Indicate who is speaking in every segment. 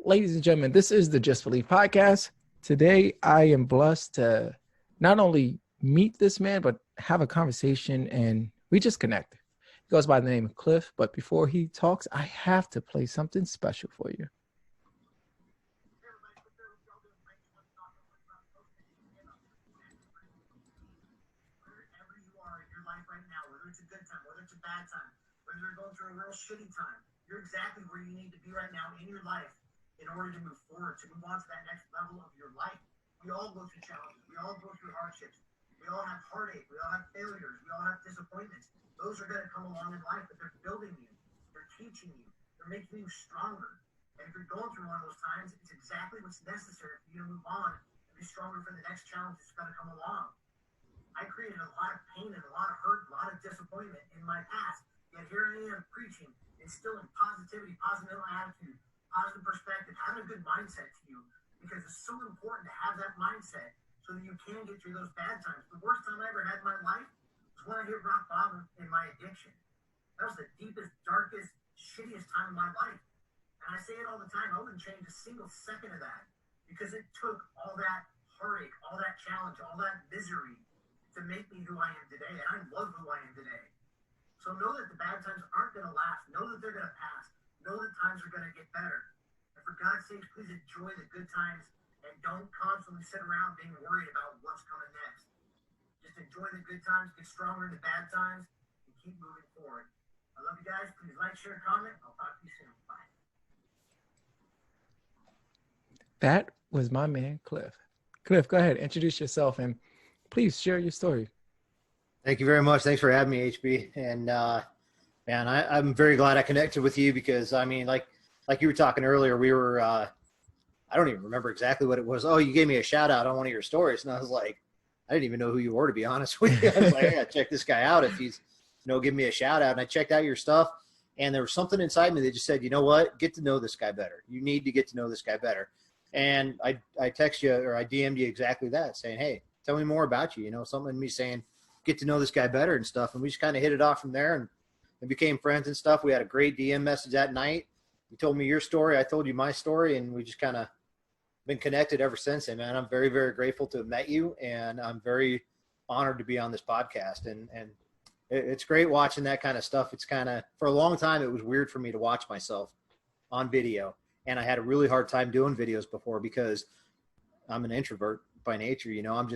Speaker 1: Ladies and gentlemen, this is the Just Believe podcast. Today, I am blessed to not only meet this man, but have a conversation, and we just connect. He goes by the name of Cliff, but before he talks, I have to play something special for you.
Speaker 2: Wherever you are in your life right now, whether it's a good time, whether it's a bad time, whether you're going through a real shitty time, you're exactly where you need to be right now in your life in order to move forward, to move on to that next level of your life. We all go through challenges. We all go through hardships. We all have heartache. We all have failures. We all have disappointments. Those are going to come along in life, but they're building you. They're teaching you. They're making you stronger. And if you're going through one of those times, it's exactly what's necessary for you to move on and be stronger for the next challenge that's going to come along. I created a lot of pain and a lot of hurt, a lot of disappointment in my past. Yet here I am preaching, instilling positivity, positive mental attitude, positive perspective, having a good mindset to you, because it's so important to have that mindset so that you can get through those bad times. The worst time I ever had in my life was when I hit rock bottom in my addiction. That was the deepest, darkest, shittiest time of my life. And I say it all the time, I wouldn't change a single second of that, because it took all that heartache, all that challenge, all that misery to make me who I am today. And I love who I am today. So know that the bad times aren't going to last. Know that they're going to pass. Know that times are going to get better. And for God's sakes, please enjoy the good times and don't constantly sit around being worried about what's coming next. Just enjoy the good times, get stronger in the bad times, and keep moving forward. I love you guys. Please like, share, comment. I'll talk to you soon. Bye.
Speaker 1: That was my man, Cliff. Cliff, go ahead, introduce yourself, and please share your story.
Speaker 3: Thank you very much. Thanks for having me, HB. And man, I'm very glad I connected with you, because I mean, like you were talking earlier, we were I don't even remember exactly what it was. Oh, you gave me a shout out on one of your stories, and I was like, I didn't even know who you were, to be honest with you. I was like, I gotta check this guy out if he's, give me a shout out. And I checked out your stuff, and there was something inside me that just said, you know what, get to know this guy better. You need to get to know this guy better. And I text you, or I DM'd you exactly that, saying, hey, tell me more about you. Something in me saying, get to know this guy better and stuff. And we just kind of hit it off from there and became friends and stuff. We had a great DM message that night. You told me your story. I told you my story, and we just kind of been connected ever since. And man, I'm very, very grateful to have met you, and I'm very honored to be on this podcast. And it's great watching that kind of stuff. It's kind of, for a long time, it was weird for me to watch myself on video. And I had a really hard time doing videos before, because I'm an introvert by nature.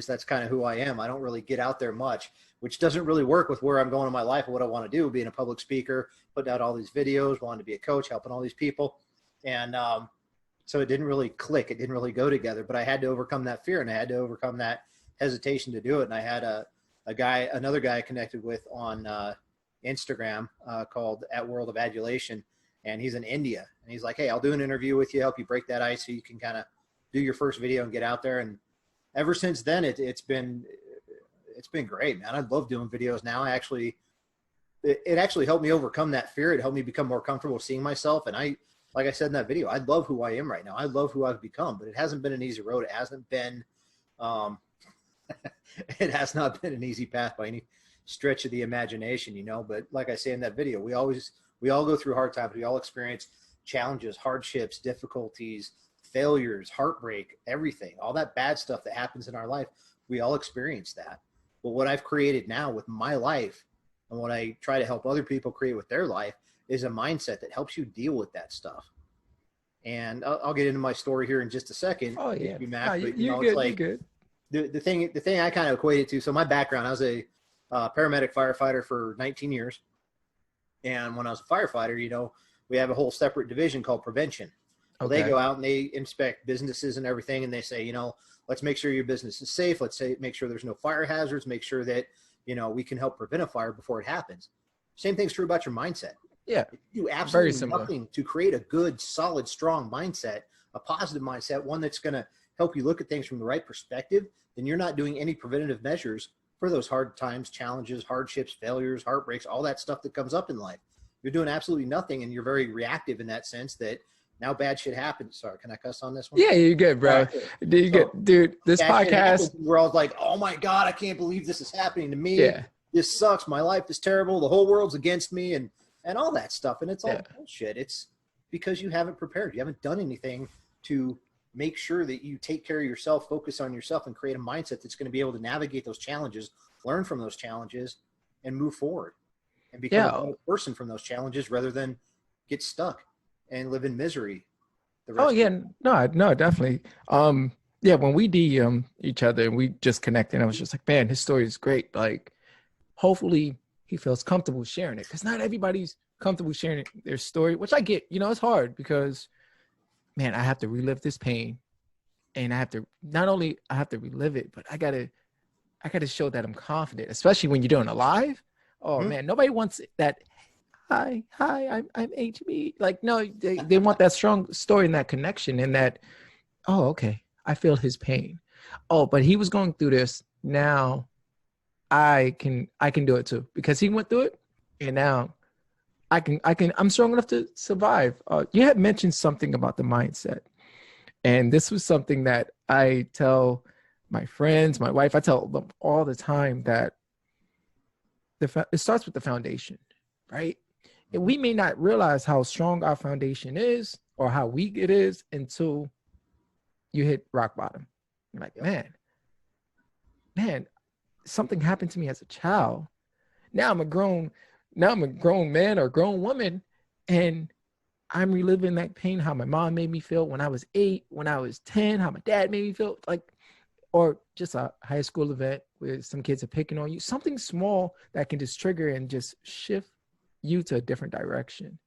Speaker 3: That's kind of who I am. I don't really get out there much, which doesn't really work with where I'm going in my life and what I want to do, being a public speaker, putting out all these videos, wanting to be a coach, helping all these people. And so it didn't really click. It didn't really go together, but I had to overcome that fear, and I had to overcome that hesitation to do it. And I had another guy I connected with on Instagram called At World of Adulation. And he's in India, and he's like, hey, I'll do an interview with you, help you break that ice so you can kind of do your first video and get out there. And ever since then, it's been great, man. I love doing videos now. It actually helped me overcome that fear. It helped me become more comfortable seeing myself. And like I said in that video, I love who I am right now. I love who I've become, but it hasn't been an easy road. It hasn't been, it has not been an easy path by any stretch of the imagination, but like I say in that video, we all go through hard times. We all experience challenges, hardships, difficulties, failures, heartbreak, everything, all that bad stuff that happens in our life. We all experience that. But what I've created now with my life, and what I try to help other people create with their life, is a mindset that helps you deal with that stuff. And I'll get into my story here in just a second.
Speaker 1: Oh yeah,
Speaker 3: Mack,
Speaker 1: no,
Speaker 3: but,
Speaker 1: you're good. It's like, you're good.
Speaker 3: The thing I kind of equated to. So my background, I was a paramedic firefighter for 19 years. And when I was a firefighter, we have a whole separate division called prevention. Well, they go out and they inspect businesses and everything. And they say, let's make sure your business is safe. Let's make sure there's no fire hazards, make sure that, we can help prevent a fire before it happens. Same thing's true about your mindset.
Speaker 1: Yeah.
Speaker 3: You do absolutely nothing to create a good, solid, strong mindset, a positive mindset, one that's going to help you look at things from the right perspective. Then you're not doing any preventative measures for those hard times, challenges, hardships, failures, heartbreaks, all that stuff that comes up in life. You're doing absolutely nothing, and you're very reactive in that sense that now bad shit happens. Sorry, can I cuss on this one?
Speaker 1: Yeah, you're good, bro. You're good. Dude, this podcast.
Speaker 3: We're all like, oh my God, I can't believe this is happening to me.
Speaker 1: Yeah.
Speaker 3: This sucks. My life is terrible. The whole world's against me, and all that stuff. And it's all bullshit. It's because you haven't prepared. You haven't done anything to make sure that you take care of yourself, focus on yourself, and create a mindset that's going to be able to navigate those challenges, learn from those challenges, and move forward and become a better person from those challenges rather than get stuck and live in misery.
Speaker 1: Oh yeah, no, definitely. Yeah, when we DM each other and we just connected, I was just like, man, his story is great. Like, hopefully he feels comfortable sharing it, because not everybody's comfortable sharing their story, which I get. You know, it's hard because, man, I have to relive this pain, and I have to I have to relive it, but I gotta show that I'm confident, especially when you're doing a live. Oh man, nobody wants that. Hi, I'm HB. Like, no, they want that strong story and that connection and that, oh, okay, I feel his pain. Oh, but he was going through this. Now I can do it too, because he went through it, and now I'm strong enough to survive. You had mentioned something about the mindset, and this was something that I tell my friends, my wife, I tell them all the time, that it starts with the foundation, right? And we may not realize how strong our foundation is or how weak it is until you hit rock bottom. You're like, man, something happened to me as a child. Now I'm a grown man or grown woman, and I'm reliving that pain, how my mom made me feel when I was 8, when I was 10, how my dad made me feel, like, or just a high school event where some kids are picking on you, something small that can just trigger and just shift you to a different direction.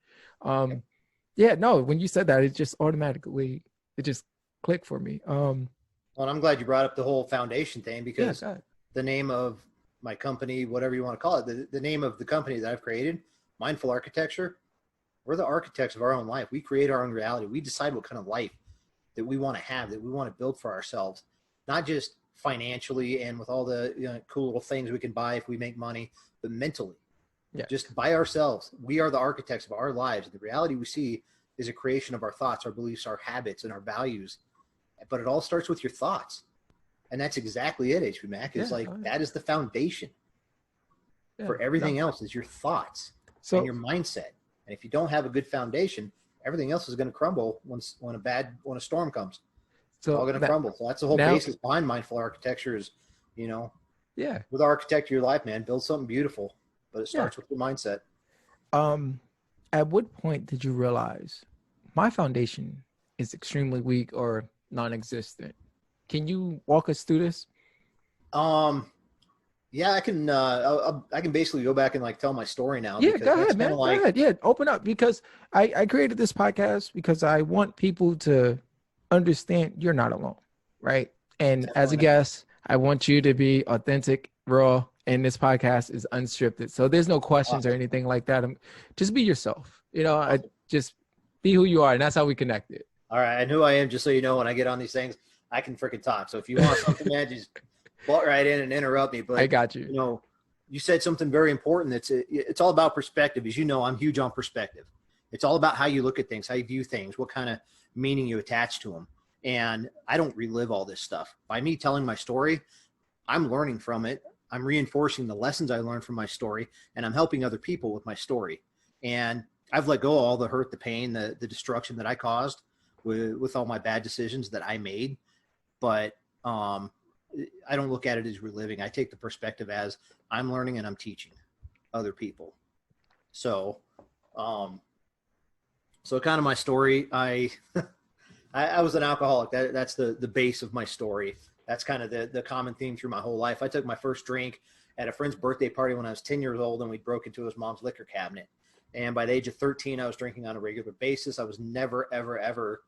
Speaker 1: Yeah, no, when you said that, it just automatically, it just clicked for me.
Speaker 3: Well, I'm glad you brought up the whole foundation thing, because the name of my company, whatever you want to call it, the name of the company that I've created, Mindful Architecture, we're the architects of our own life. We create our own reality. We decide what kind of life that we want to have, that we want to build for ourselves, not just financially and with all the cool little things we can buy if we make money, but mentally. Just by ourselves. We are the architects of our lives. The reality we see is a creation of our thoughts, our beliefs, our habits, and our values. But it all starts with your thoughts. And that's exactly it, HP Mack. It's that is the foundation for everything else, is your thoughts and your mindset. And if you don't have a good foundation, everything else is going to crumble when a storm comes. It's all going to crumble. So that's the whole basis behind Mindful Architecture is, with architect your life, man, build something beautiful. But it starts with your mindset.
Speaker 1: At what point did you realize my foundation is extremely weak or non-existent? Can you walk us through this?
Speaker 3: Yeah, I can. I can basically go back and like tell my story now.
Speaker 1: Yeah, go ahead, man. Go ahead. Yeah, open up, because I created this podcast because I want people to understand you're not alone, right? And as a guest, I want you to be authentic, raw. And this podcast is unscripted, so there's no questions or anything like that. Just be yourself. I just be who you are, and that's how we connected.
Speaker 3: All right, and who I am, just so you know, when I get on these things, I can freaking talk. So if you want something, man, just butt right in and interrupt me. But
Speaker 1: I got you.
Speaker 3: You said something very important. It's all about perspective. As you know, I'm huge on perspective. It's all about how you look at things, how you view things, what kind of meaning you attach to them. And I don't relive all this stuff. By me telling my story, I'm learning from it. I'm reinforcing the lessons I learned from my story, and I'm helping other people with my story. And I've let go of all the hurt, the pain, the destruction that I caused with all my bad decisions that I made. But I don't look at it as reliving. I take the perspective as I'm learning and I'm teaching other people. So, kind of my story. I was an alcoholic. That's the base of my story. That's kind of the common theme through my whole life. I took my first drink at a friend's birthday party when I was 10 years old, and we broke into his mom's liquor cabinet. And by the age of 13, I was drinking on a regular basis. I was never, ever, ever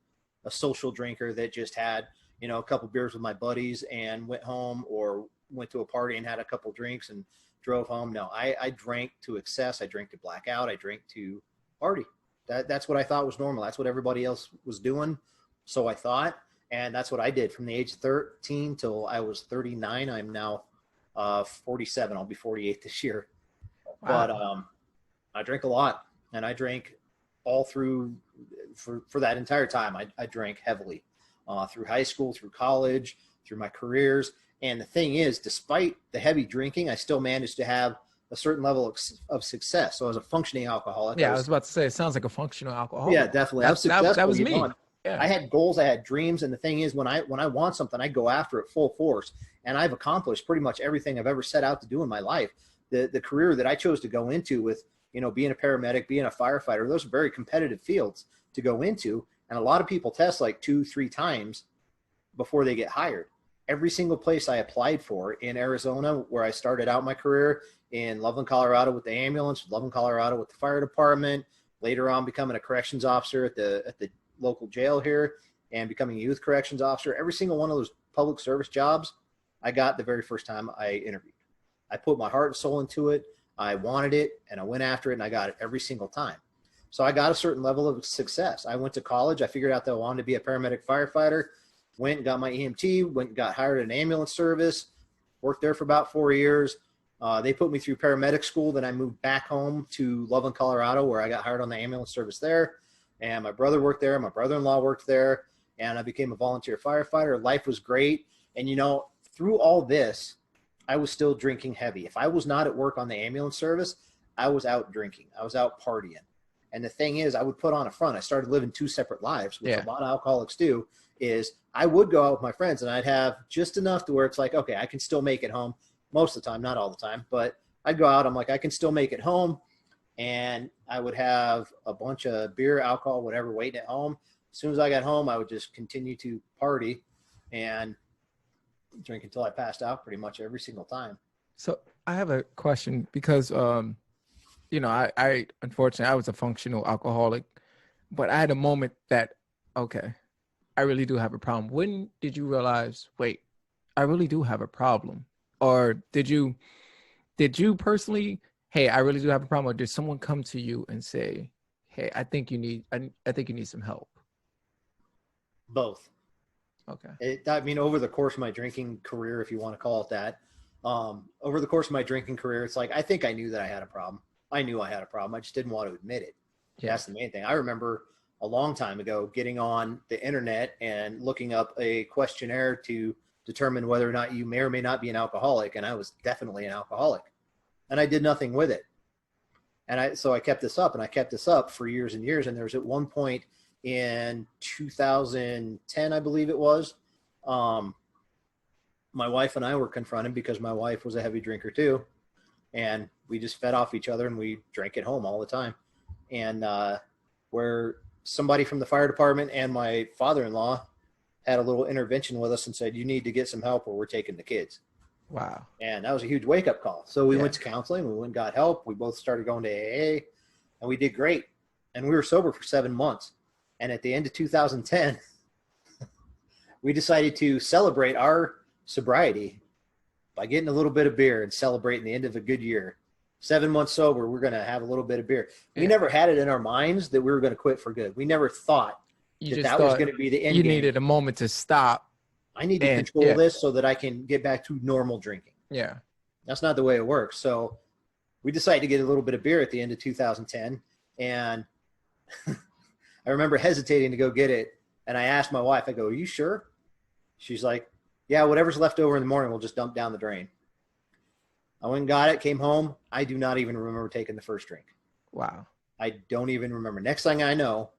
Speaker 3: a social drinker that just had, a couple beers with my buddies and went home, or went to a party and had a couple drinks and drove home. No, I drank to excess. I drank to black out. I drank to party. That's what I thought was normal. That's what everybody else was doing. So I thought. And that's what I did from the age of 13 till I was 39. I'm now 47. I'll be 48 this year. Wow. But I drink a lot, and I drank all through for that entire time. I drank heavily through high school, through college, through my careers. And the thing is, despite the heavy drinking, I still managed to have a certain level of success. So I was a functioning alcoholic.
Speaker 1: Yeah, I was about to say, it sounds like a functional alcoholic.
Speaker 3: Yeah, definitely.
Speaker 1: That was me. Yeah.
Speaker 3: I had goals, I had dreams, and the thing is, when I want something, I go after it full force, and I've accomplished pretty much everything I've ever set out to do in my life. The career that I chose to go into with, you know, being a paramedic, being a firefighter, those are very competitive fields to go into, and a lot of people test like 2-3 times before they get hired. Every single place I applied for in Arizona, where I started out my career, in Loveland, Colorado with the ambulance, Loveland, Colorado with the fire department, later on becoming a corrections officer at the local jail here, and becoming a youth corrections officer. Every single one of those public service jobs I got the very first time I interviewed. I put my heart and soul into it. I wanted it, and I went after it, and I got it every single time. So I got a certain level of success. I went to college. I figured out that I wanted to be a paramedic firefighter, went and got my EMT, went and got hired at an ambulance service, worked there for about 4 years. They put me through paramedic school. Then I moved back home to Loveland, Colorado, where I got hired on the ambulance service there. And my brother worked there. My brother-in-law worked there. And I became a volunteer firefighter. Life was great. And, you know, through all this, I was still drinking heavy. If I was not at work on the ambulance service, I was out drinking. I was out partying. And the thing is, I would put on a front. I started living 2 separate lives, which a lot of alcoholics do, is I would go out with my friends and I'd have just enough to where it's like, okay, I can still make it home most of the time, not all the time, but I'd go out. I'm like, I can still make it home. And I would have a bunch of beer, alcohol, whatever, waiting at home. As soon as I got home, I would just continue to party and drink until I passed out pretty much every single time.
Speaker 1: So I have a question because, you know, I unfortunately, I was a functional alcoholic, but I had a moment that, okay, I really do have a problem. When did you realize, wait, I really do have a problem? Or did you personally, hey, I really do have a problem? Or did someone come to you and say, hey, I think you need some help?
Speaker 3: Both.
Speaker 1: Okay.
Speaker 3: I mean, over the course of my drinking career, if you want to call it that, over the course of my drinking career, it's like, I think I knew that I had a problem. I knew I had a problem. I just didn't want to admit it. Yeah. That's the main thing. I remember a long time ago getting on the internet and looking up a questionnaire to determine whether or not you may or may not be an alcoholic. And I was definitely an alcoholic, and I did nothing with it. And so I kept this up, and I kept this up for years and years. And there was at one point in 2010, I believe it was, my wife and I were confronted because my wife was a heavy drinker too. And we just fed off each other, and we drank at home all the time. And where somebody from the fire department and my father-in-law had a little intervention with us and said, you need to get some help or we're taking the kids.
Speaker 1: Wow.
Speaker 3: And that was a huge wake-up call. So we went to counseling. We went and got help. We both started going to AA, and we did great. And we were sober for 7 months. And at the end of 2010, we decided to celebrate our sobriety by getting a little bit of beer and celebrating the end of a good year. 7 months sober, we're going to have a little bit of beer. We never had it in our minds that we were going to quit for good. We never thought that was going to be the end game.
Speaker 1: You needed a moment to stop.
Speaker 3: I need to control this so that I can get back to normal drinking.
Speaker 1: Yeah.
Speaker 3: That's not the way it works. So we decided to get a little bit of beer at the end of 2010. And I remember hesitating to go get it. And I asked my wife, I go, are you sure? She's like, yeah, whatever's left over in the morning, we'll just dump down the drain. I went and got it, came home. I do not even remember taking the first drink.
Speaker 1: Wow.
Speaker 3: I don't even remember. Next thing I know,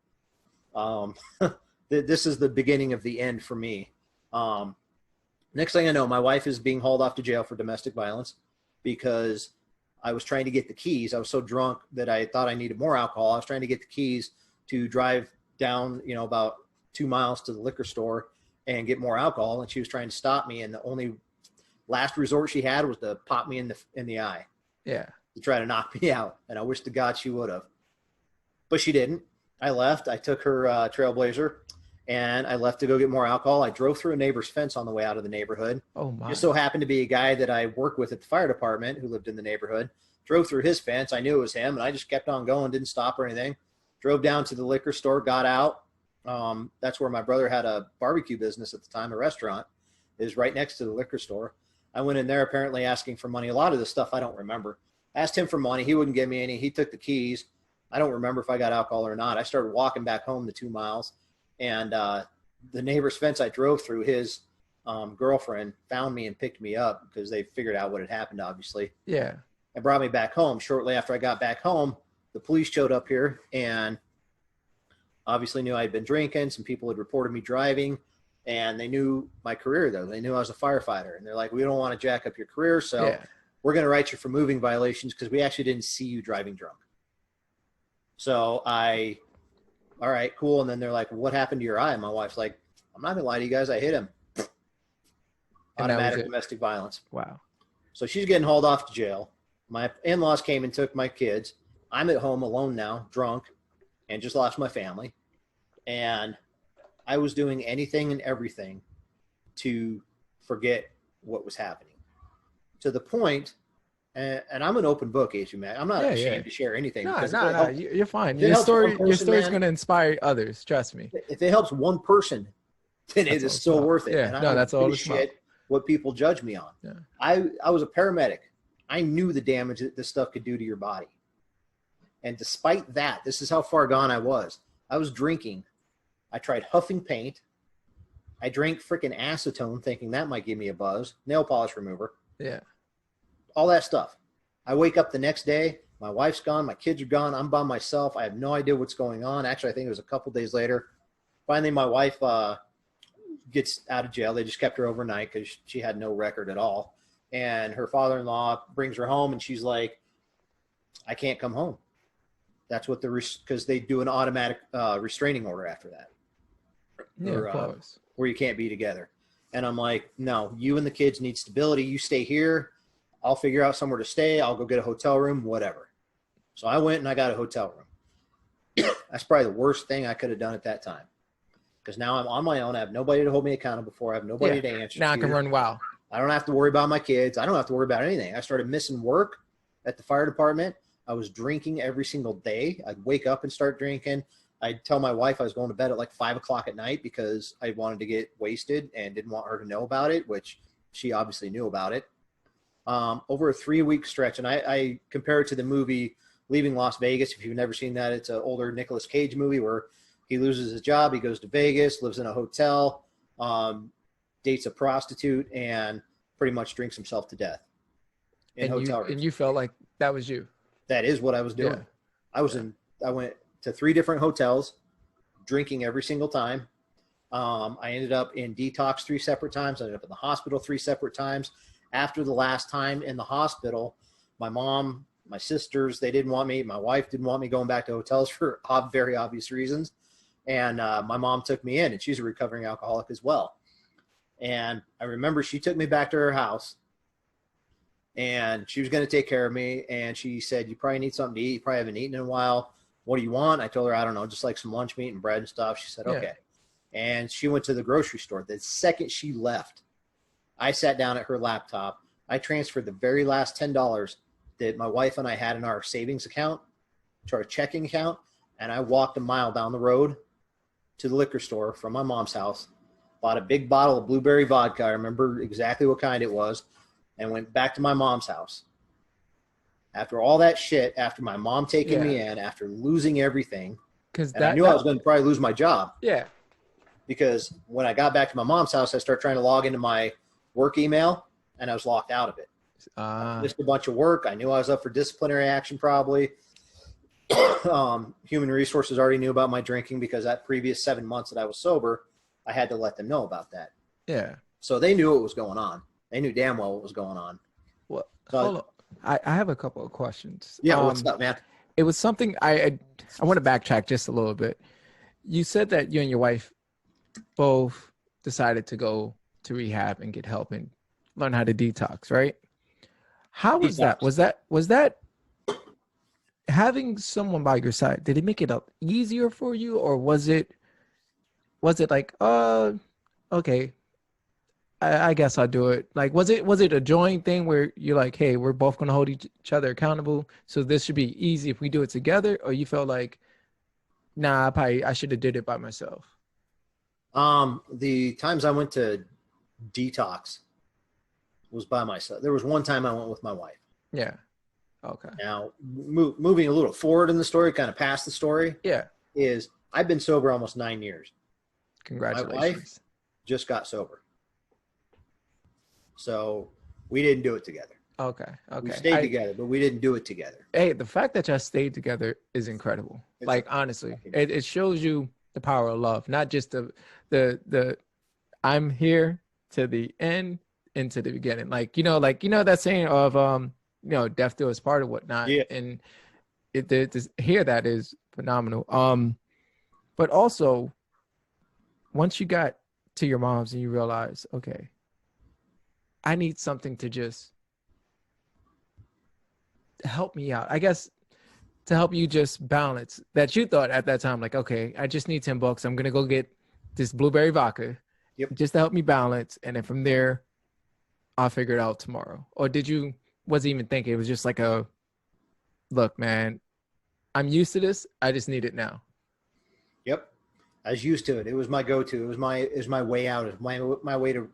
Speaker 3: this is the beginning of the end for me. Next thing I know, my wife is being hauled off to jail for domestic violence because I was trying to get the keys. I was so drunk that I thought I needed more alcohol. I was trying to get the keys to drive down, you know, about 2 miles to the liquor store and get more alcohol. And she was trying to stop me. And the only last resort she had was to pop me in the eye.
Speaker 1: Yeah.
Speaker 3: To try to knock me out. And I wish to God she would have. But she didn't. I left. I took her Trailblazer and I left to go get more alcohol. I drove through a neighbor's fence on the way out of the neighborhood.
Speaker 1: Oh my.
Speaker 3: Just so happened to be a guy that I work with at the fire department who lived in the neighborhood. Drove through his fence. I knew it was him, and I just kept on going, didn't stop or anything. Drove down to the liquor store, got out. That's where my brother had a barbecue business at the time, a restaurant. It was right next to the liquor store. I went in there apparently asking for money. A lot of this stuff I don't remember. Asked him for money. He wouldn't give me any. He took the keys. I don't remember if I got alcohol or not. I started walking back home the 2 miles, and the neighbor's fence I drove through, his girlfriend found me and picked me up because they figured out what had happened, obviously.
Speaker 1: Yeah.
Speaker 3: And brought me back home. Shortly after I got back home, the police showed up here, and obviously knew I had been drinking. Some people had reported me driving, and they knew my career, though. They knew I was a firefighter, and they're like, we don't want to jack up your career, so we're going to write you for moving violations because we actually didn't see you driving drunk. So all right, cool. And then they're like, what happened to your eye? And my wife's like, I'm not going to lie to you guys. I hit him. Automatic domestic violence.
Speaker 1: Wow.
Speaker 3: So she's getting hauled off to jail. My in-laws came and took my kids. I'm at home alone now, drunk, and just lost my family. And I was doing anything and everything to forget what was happening. To the point, and I'm an open book, Mack. I'm not ashamed to share anything.
Speaker 1: No, you're fine. Your story's going to inspire others. Trust me.
Speaker 3: If it helps one person, then it is still worth it.
Speaker 1: Yeah,
Speaker 3: and
Speaker 1: that's all it's about.
Speaker 3: What people judge me on. Yeah. I was a paramedic. I knew the damage that this stuff could do to your body. And despite that, this is how far gone I was. I was drinking. I tried huffing paint. I drank freaking acetone thinking that might give me a buzz. Nail polish remover.
Speaker 1: Yeah.
Speaker 3: All that stuff. I wake up the next day. My wife's gone. My kids are gone. I'm by myself. I have no idea what's going on. Actually, I think it was a couple days later. Finally, my wife gets out of jail. They just kept her overnight because she had no record at all. And her father-in-law brings her home, and she's like, I can't come home. That's what because they do an automatic restraining order after that.
Speaker 1: Yeah, of course.
Speaker 3: Where you can't be together. And I'm like, no, you and the kids need stability. You stay here. I'll figure out somewhere to stay. I'll go get a hotel room, whatever. So I went and I got a hotel room. That's probably the worst thing I could have done at that time. Because now I'm on my own. I have nobody to hold me accountable for. I have nobody to answer to.
Speaker 1: Now I can run wild.
Speaker 3: I don't have to worry about my kids. I don't have to worry about anything. I started missing work at the fire department. I was drinking every single day. I'd wake up and start drinking. I'd tell my wife I was going to bed at like 5 o'clock at night because I wanted to get wasted and didn't want her to know about it, which she obviously knew about it. Over a 3-week stretch, and I compare it to the movie Leaving Las Vegas. If you've never seen that, it's an older Nicolas Cage movie where he loses his job, he goes to Vegas, lives in a hotel, dates a prostitute, and pretty much drinks himself to death in hotel rooms.
Speaker 1: And you felt like that was you.
Speaker 3: That is what I was doing. Yeah. I went to 3 different hotels, drinking every single time. I ended up in detox 3 separate times. I ended up in the hospital 3 separate times. After the last time in the hospital, my mom, my sisters, they didn't want me. My wife didn't want me going back to hotels for very obvious reasons. And my mom took me in, and she's a recovering alcoholic as well. And I remember she took me back to her house, and she was going to take care of me. And she said, you probably need something to eat. You probably haven't eaten in a while. What do you want? I told her, I don't know, just like some lunch meat and bread and stuff. She said, okay. And she went to the grocery store. The second she left, I sat down at her laptop. I transferred the very last $10 that my wife and I had in our savings account to our checking account. And I walked a mile down the road to the liquor store from my mom's house, bought a big bottle of blueberry vodka. I remember exactly what kind it was, and went back to my mom's house. After all that shit, after my mom taking me in, after losing everything, because I knew I was going to probably lose my job.
Speaker 1: Yeah.
Speaker 3: Because when I got back to my mom's house, I started trying to log into my work email, and I was locked out of it. Missed a bunch of work. I knew I was up for disciplinary action probably. Human resources already knew about my drinking because that previous 7 months that I was sober, I had to let them know about that.
Speaker 1: Yeah.
Speaker 3: So they knew what was going on. They knew damn well what was going on.
Speaker 1: Well, hold on. I have a couple of questions.
Speaker 3: Yeah, what's up, man?
Speaker 1: It was something I want to backtrack just a little bit. You said that you and your wife both decided to go to rehab and get help and learn how to detox, right? How was that? Was that having someone by your side? Did it make it easier for you, or was it like, okay, I guess I'll do it? Like, was it a joint thing where you're like, hey, we're both going to hold each other accountable, so this should be easy if we do it together? Or you felt like, nah, I should have did it by myself?
Speaker 3: The times I went to detox was by myself. There was one time I went with my wife.
Speaker 1: Yeah. Okay.
Speaker 3: Now, moving a little forward in the story, kind of past the story.
Speaker 1: Yeah.
Speaker 3: Is I've been sober almost 9 years.
Speaker 1: Congratulations.
Speaker 3: My wife just got sober. So we didn't do it together.
Speaker 1: Okay.
Speaker 3: We stayed together, but we didn't do it together.
Speaker 1: Hey, the fact that y'all stayed together is incredible. Like, honestly, it shows you The power of love, not just the I'm here to the end into the beginning. Like, that saying of death do us part or whatnot.
Speaker 3: Yeah.
Speaker 1: And to hear that is phenomenal. But also once you got to your mom's and you realize, okay, I need something to just help me out. I guess to help you just balance that you thought at that time, like, okay, I just need $10. I'm going to go get this blueberry vodka just to help me balance. And then from there, I'll figure it out tomorrow. Or wasn't even thinking, it was just like look, man, I'm used to this. I just need it now.
Speaker 3: Yep. I was used to it. It was my go-to. It was my way out. It was my way to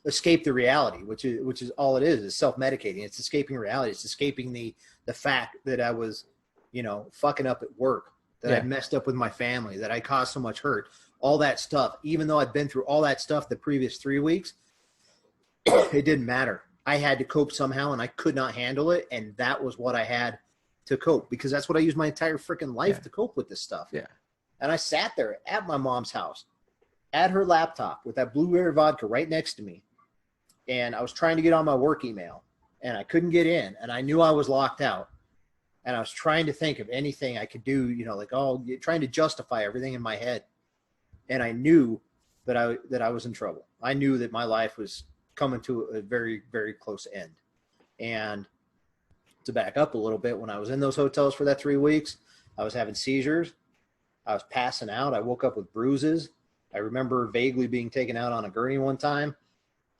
Speaker 3: escape the reality, which is all it is self-medicating. It's escaping reality. It's escaping the fact that I was, fucking up at work, that I messed up with my family, that I caused so much hurt, all that stuff. Even though I'd been through all that stuff the previous 3 weeks, it didn't matter. I had to cope somehow, and I could not handle it. And that was what I had to cope, because that's what I used my entire freaking life to cope with this stuff.
Speaker 1: Yeah.
Speaker 3: And I sat there at my mom's house, at her laptop with that blueberry vodka right next to me. And I was trying to get on my work email, and I couldn't get in, and I knew I was locked out. And I was trying to think of anything I could do, trying to justify everything in my head. And I knew that I was in trouble. I knew that my life was coming to a very, very close end. And to back up a little bit, when I was in those hotels for that 3 weeks, I was having seizures. I was passing out. I woke up with bruises. I remember vaguely being taken out on a gurney one time.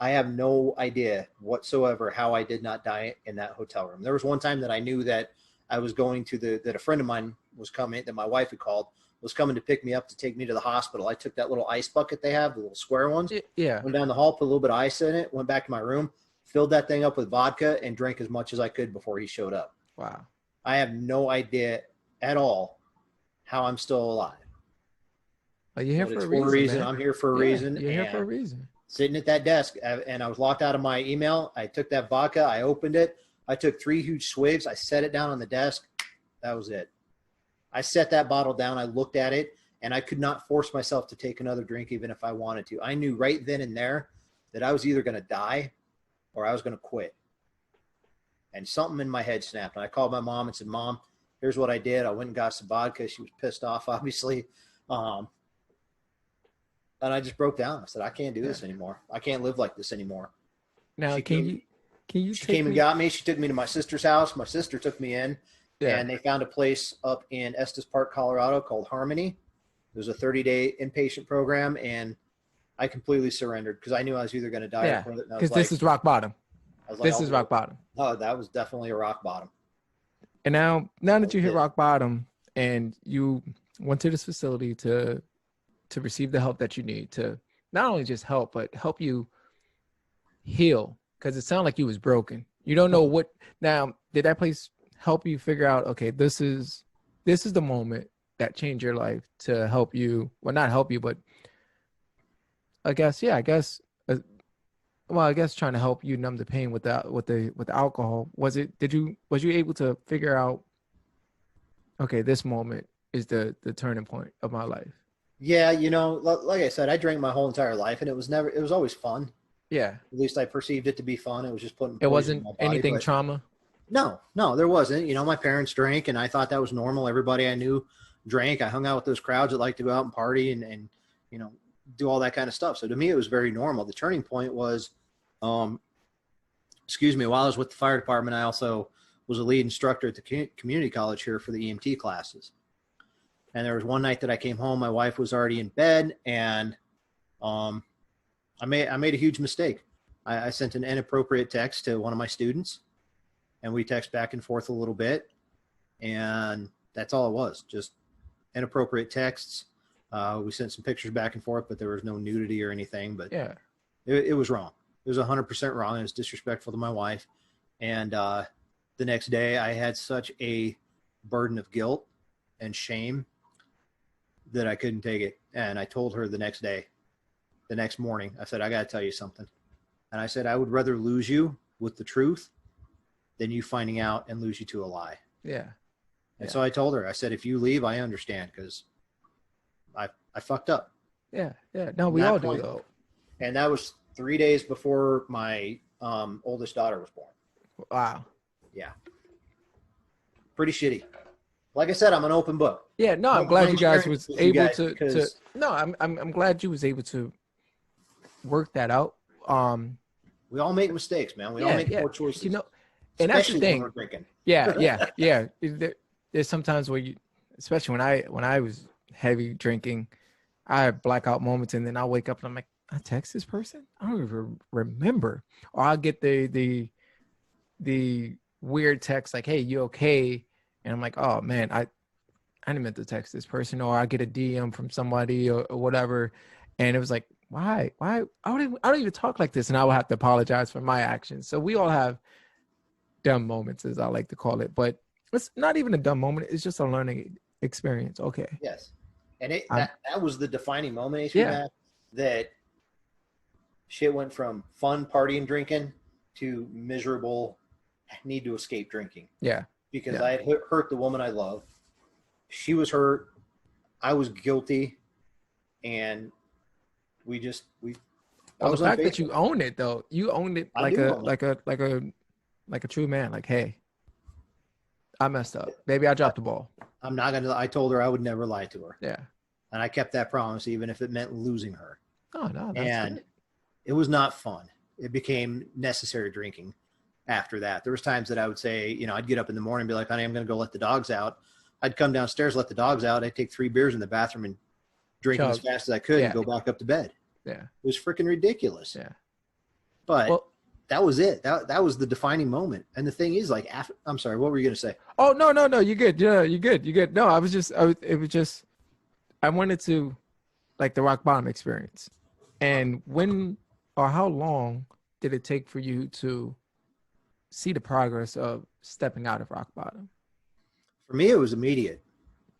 Speaker 3: I have no idea whatsoever how I did not die in that hotel room. There was one time that I knew that I was going to that a friend of mine was coming, that my wife had called, was coming to pick me up to take me to the hospital. I took that little ice bucket they have, the little square ones.
Speaker 1: Yeah.
Speaker 3: Went down the hall, put a little bit of ice in it, went back to my room, filled that thing up with vodka, and drank as much as I could before he showed up.
Speaker 1: Wow.
Speaker 3: I have no idea at all how I'm still alive.
Speaker 1: Well, you're here for a reason, man.
Speaker 3: I'm here for a reason.
Speaker 1: You're here for a reason.
Speaker 3: Sitting at that desk, and I was locked out of my email. I took that vodka. I opened it. I took 3 huge swigs. I set it down on the desk. That was it. I set that bottle down. I looked at it, and I could not force myself to take another drink even if I wanted to. I knew right then and there that I was either going to die or I was going to quit. And something in my head snapped. And I called my mom and said, Mom, here's what I did. I went and got some vodka. She was pissed off, obviously. And I just broke down. I said, I can't do this anymore. I can't live like this anymore.
Speaker 1: Now,
Speaker 3: she
Speaker 1: came
Speaker 3: and got me. She took me to my sister's house. My sister took me in, and they found a place up in Estes Park, Colorado called Harmony. It was a 30-day inpatient program, and I completely surrendered because I knew I was either going to die or quit.
Speaker 1: Because this is rock bottom. This is rock bottom.
Speaker 3: Oh, that was definitely a rock bottom.
Speaker 1: And now that you hit rock bottom and you went to this facility to receive the help that you need to not only just help, but help you heal, because it sounded like you was broken. You don't know what. Now, did that place help you figure out, okay, this is the moment that changed your life to help you? Well, not help you, but I guess trying to help you numb the pain with the alcohol. Was you able to figure out, okay, this moment is the turning point of my life?
Speaker 3: Yeah, like I said, I drank my whole entire life, and it was always fun.
Speaker 1: Yeah.
Speaker 3: At least I perceived it to be fun. It was just putting.
Speaker 1: It wasn't
Speaker 3: in my body,
Speaker 1: anything trauma?
Speaker 3: No, there wasn't. My parents drank, and I thought that was normal. Everybody I knew drank. I hung out with those crowds that like to go out and party and do all that kind of stuff. So to me, it was very normal. The turning point was, while I was with the fire department, I also was a lead instructor at the community college here for the EMT classes. And there was one night that I came home, my wife was already in bed, and I made a huge mistake. I sent an inappropriate text to one of my students, and we text back and forth a little bit, and that's all it was, just inappropriate texts. We sent some pictures back and forth, but there was no nudity or anything. But it was wrong. It was 100% wrong. It was disrespectful to my wife. And the next day, I had such a burden of guilt and shame that I couldn't take it. And I told her the next morning, I said, I got to tell you something. And I said, I would rather lose you with the truth than you finding out and lose you to a lie.
Speaker 1: Yeah.
Speaker 3: And so I told her, I said, if you leave, I understand, because I fucked up.
Speaker 1: Yeah. No,
Speaker 3: From
Speaker 1: we
Speaker 3: that
Speaker 1: all do
Speaker 3: point,
Speaker 1: though.
Speaker 3: and that was 3 days before my oldest daughter was born.
Speaker 1: Wow.
Speaker 3: Yeah, pretty shitty. Like I said, I'm an open book.
Speaker 1: Yeah, no, I'm
Speaker 3: Don't
Speaker 1: glad you
Speaker 3: mind
Speaker 1: guys
Speaker 3: sharing
Speaker 1: was
Speaker 3: with you
Speaker 1: able
Speaker 3: guys
Speaker 1: to
Speaker 3: because
Speaker 1: no, I'm glad you was able to work that out.
Speaker 3: we all make mistakes, man. We all
Speaker 1: Yeah,
Speaker 3: make
Speaker 1: yeah.
Speaker 3: poor choices,
Speaker 1: You know, and that's the
Speaker 3: especially when we're
Speaker 1: thing.
Speaker 3: drinking.
Speaker 1: Yeah. There's sometimes where you, especially when I was heavy drinking, I have blackout moments, and then I'll wake up and I'm like, I text this person? I don't even remember. Or I'll get the weird text like, "Hey, you okay?" And I'm like, "Oh man, I didn't meant to text this person." Or I get a DM from somebody or whatever, and it was like, why? I don't even talk like this, and I will have to apologize for my actions. So we all have dumb moments, as I like to call it, but it's not even a dumb moment. It's just a learning experience. Okay.
Speaker 3: Yes, and
Speaker 1: I'm-
Speaker 3: that was the defining moment, HP
Speaker 1: Yeah.
Speaker 3: Mac, that shit went from fun partying drinking to miserable need to escape drinking
Speaker 1: Yeah.
Speaker 3: because
Speaker 1: Yeah.
Speaker 3: I had hurt the woman I love. She was hurt. I was guilty, and we I
Speaker 1: Well, the
Speaker 3: was
Speaker 1: fact that
Speaker 3: unfaithful.
Speaker 1: you own it though, you owned it
Speaker 3: I
Speaker 1: like
Speaker 3: do
Speaker 1: a
Speaker 3: own it.
Speaker 1: like a true man. Like, hey, I messed up. Maybe I dropped the ball.
Speaker 3: I'm not gonna. I told her I would never lie to her,
Speaker 1: Yeah.
Speaker 3: and I kept that promise, even if it meant losing her.
Speaker 1: Oh no, that's
Speaker 3: And
Speaker 1: good.
Speaker 3: it was not fun. It became necessary drinking after that. There was times that I would say, you know, I'd get up in the morning and be like, honey, I'm going to go let the dogs out. I'd come downstairs, let the dogs out. I'd take 3 beers in the bathroom and drink them as
Speaker 1: Chug.
Speaker 3: fast as I could
Speaker 1: Yeah.
Speaker 3: and go back up to bed.
Speaker 1: Yeah.
Speaker 3: It was freaking ridiculous.
Speaker 1: Yeah.
Speaker 3: But
Speaker 1: Well,
Speaker 3: that was it. That was the defining moment. And the thing is, like, I'm sorry, what were you going to say?
Speaker 1: oh no, you're good. Yeah, you're good. No, it was just, I wanted to, like, the rock bottom experience. And when or how long did it take for you to see the progress of stepping out of rock bottom?
Speaker 3: For me, it was immediate.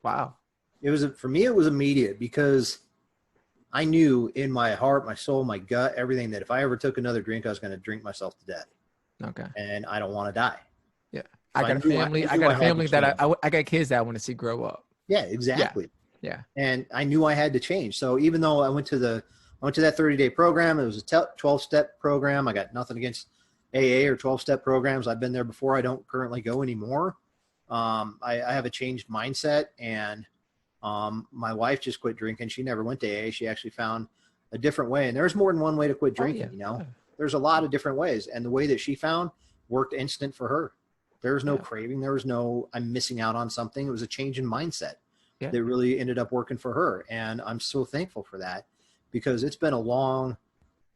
Speaker 1: Wow.
Speaker 3: For me, it was immediate because I knew in my heart, my soul, my gut, everything that if I ever took another drink, I was going to drink myself to death.
Speaker 1: Okay.
Speaker 3: And I don't want to die.
Speaker 1: Yeah.
Speaker 3: So
Speaker 1: I got a family. I got a family that I got kids that I want to see grow up.
Speaker 3: Yeah, exactly.
Speaker 1: Yeah.
Speaker 3: And I knew I had to change. So even though I went to that 30-day program, it was a 12-step program. I got nothing against AA or 12-step programs. I've been there before. I don't currently go anymore. I have a changed mindset, and my wife just quit drinking. She never went to AA. She actually found a different way. And there's more than one way to quit drinking,
Speaker 1: yeah.
Speaker 3: you know?
Speaker 1: Yeah.
Speaker 3: There's a lot of different ways. And the way that she found worked instant for her. There was no
Speaker 1: Yeah.
Speaker 3: craving. There was no, I'm missing out on something. It was a change in mindset
Speaker 1: Yeah.
Speaker 3: that really ended up working for her. And I'm so thankful for that because it's been a long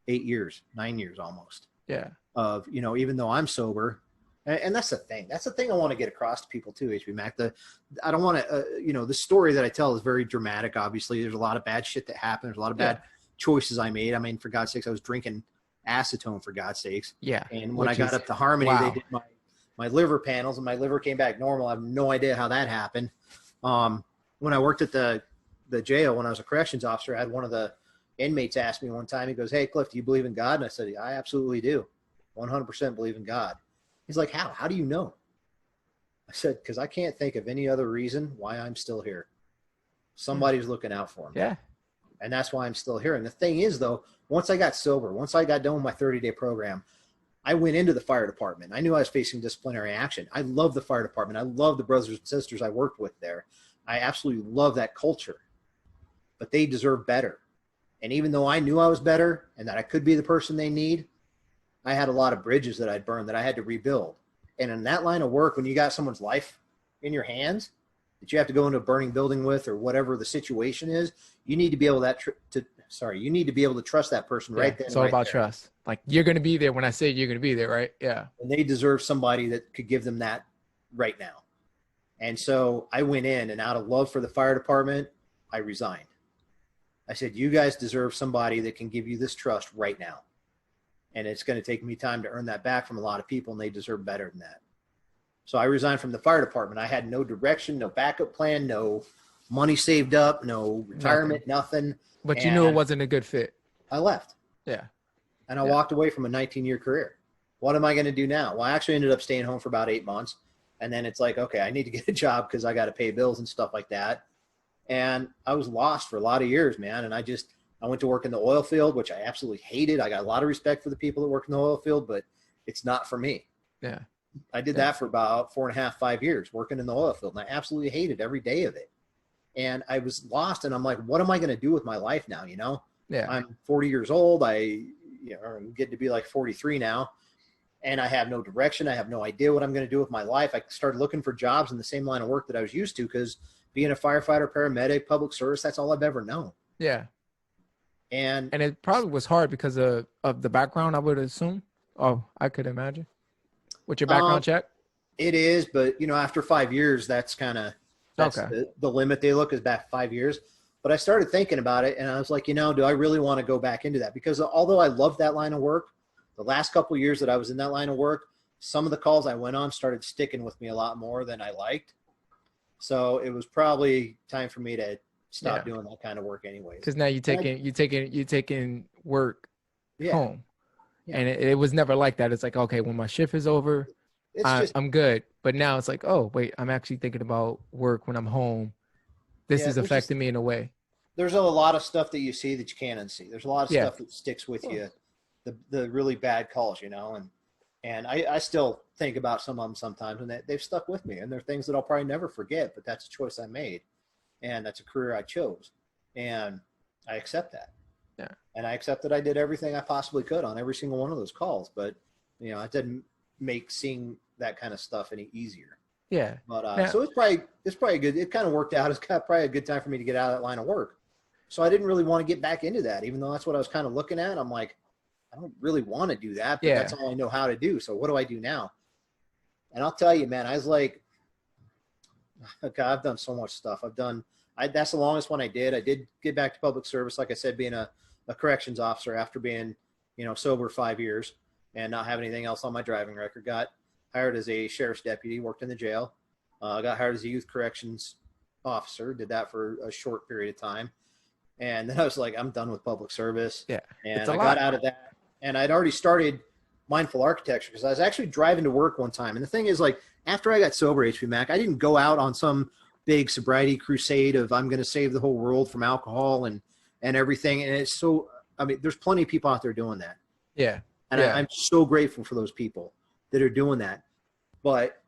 Speaker 3: 8 years, 9 years almost
Speaker 1: Yeah.
Speaker 3: of, you know, even though I'm sober. And that's the thing. That's the thing I want to get across to people too, HB Mac. I don't want to, you know, the story that I tell is very dramatic. Obviously, there's a lot of bad shit that happened. There's a lot of bad choices I made. I mean, for God's sakes, I was drinking acetone, for God's sakes.
Speaker 1: Yeah.
Speaker 3: And when I got up to Harmony, they did my liver panels, and my liver came back normal. I have no idea how that happened. When I worked at the jail, when I was a corrections officer, I had one of the inmates ask me one time, he goes, "Hey, Cliff, do you believe in God?" And I said, "Yeah, I absolutely do. 100% believe in God." He's like, "How? How do you know?" I said, "Because I can't think of any other reason why I'm still here. Somebody's looking out for me."
Speaker 1: Yeah.
Speaker 3: And that's why I'm still here. And the thing is, though, once I got sober, once I got done with my 30-day program, I went into the fire department. I knew I was facing disciplinary action. I love the fire department. I love the brothers and sisters I worked with there. I absolutely love that culture. But they deserve better. And even though I knew I was better and that I could be the person they need, I had a lot of bridges that I'd burned that I had to rebuild. And in that line of work, when you got someone's life in your hands that you have to go into a burning building with, or whatever the situation is, you need to be able you need to be able to trust that person right then.
Speaker 1: It's all about trust. Like, you're going to be there when I say you're going to be there, right? Yeah.
Speaker 3: And they deserve somebody that could give them that right now. And so I went in, and out of love for the fire department, I resigned. I said, "You guys deserve somebody that can give you this trust right now. And it's going to take me time to earn that back from a lot of people, and they deserve better than that." So I resigned from the fire department. I had no direction, no backup plan, no money saved up, no retirement, nothing.
Speaker 1: But you knew it wasn't a good fit.
Speaker 3: I left.
Speaker 1: Yeah.
Speaker 3: And I walked away from a 19-year career. What am I going to do now? Well, I actually ended up staying home for about 8 months. And then it's like, okay, I need to get a job because I got to pay bills and stuff like that. And I was lost for a lot of years, man. And I went to work in the oil field, which I absolutely hated. I got a lot of respect for the people that work in the oil field, but it's not for me.
Speaker 1: Yeah.
Speaker 3: I did that for about 4.5, 5 years working in the oil field. And I absolutely hated every day of it. And I was lost, and I'm like, what am I going to do with my life now? You know,
Speaker 1: Yeah.
Speaker 3: I'm 40 years old. I'm getting to be like 43 now, and I have no direction. I have no idea what I'm going to do with my life. I started looking for jobs in the same line of work that I was used to, because being a firefighter, paramedic, public service, that's all I've ever known.
Speaker 1: Yeah.
Speaker 3: And
Speaker 1: it probably was hard because of the background, I would assume. Oh, I could imagine. With your background check?
Speaker 3: It is, but after 5 years, that's okay. The limit they look is back 5 years. But I started thinking about it, and I was like, do I really want to go back into that? Because although I love that line of work, the last couple of years that I was in that line of work, some of the calls I went on started sticking with me a lot more than I liked. So it was probably time for me to stop doing that kind of work anyways. Because
Speaker 1: now you're taking work home. Yeah. And it was never like that. It's like, okay, when my shift is over, I'm good. But now it's like, oh, wait, I'm actually thinking about work when I'm home. This is affecting me in a way.
Speaker 3: There's a lot of stuff that you see that you can't unsee. There's a lot of stuff that sticks with you, the really bad calls, and I still think about some of them sometimes, and they've stuck with me. And they're things that I'll probably never forget, but that's a choice I made, and that's a career I chose, and I accept that.
Speaker 1: Yeah.
Speaker 3: And I accept that I did everything I possibly could on every single one of those calls, but it didn't make seeing that kind of stuff any easier.
Speaker 1: Yeah.
Speaker 3: But so it's probably good. It kind of worked out. It's probably a good time for me to get out of that line of work. So I didn't really want to get back into that, even though that's what I was kind of looking at. I'm like, I don't really want to do that, but that's all I know how to do. So what do I do now? And I'll tell you, man, I was like, okay, I've done so much stuff. That's the longest one I did. I did get back to public service, like I said, being a corrections officer after being, sober 5 years and not having anything else on my driving record. Got hired as a sheriff's deputy, worked in the jail. Got hired as a youth corrections officer, did that for a short period of time. And then I was like, I'm done with public service.
Speaker 1: Yeah.
Speaker 3: And I got out of that. And I'd already started mindful architecture because I was actually driving to work one time. And the thing is, like, after I got sober, HP Mack, I didn't go out on some big sobriety crusade of I'm going to save the whole world from alcohol and everything. And it's so, there's plenty of people out there doing that.
Speaker 1: Yeah.
Speaker 3: And I'm so grateful for those people that are doing that. But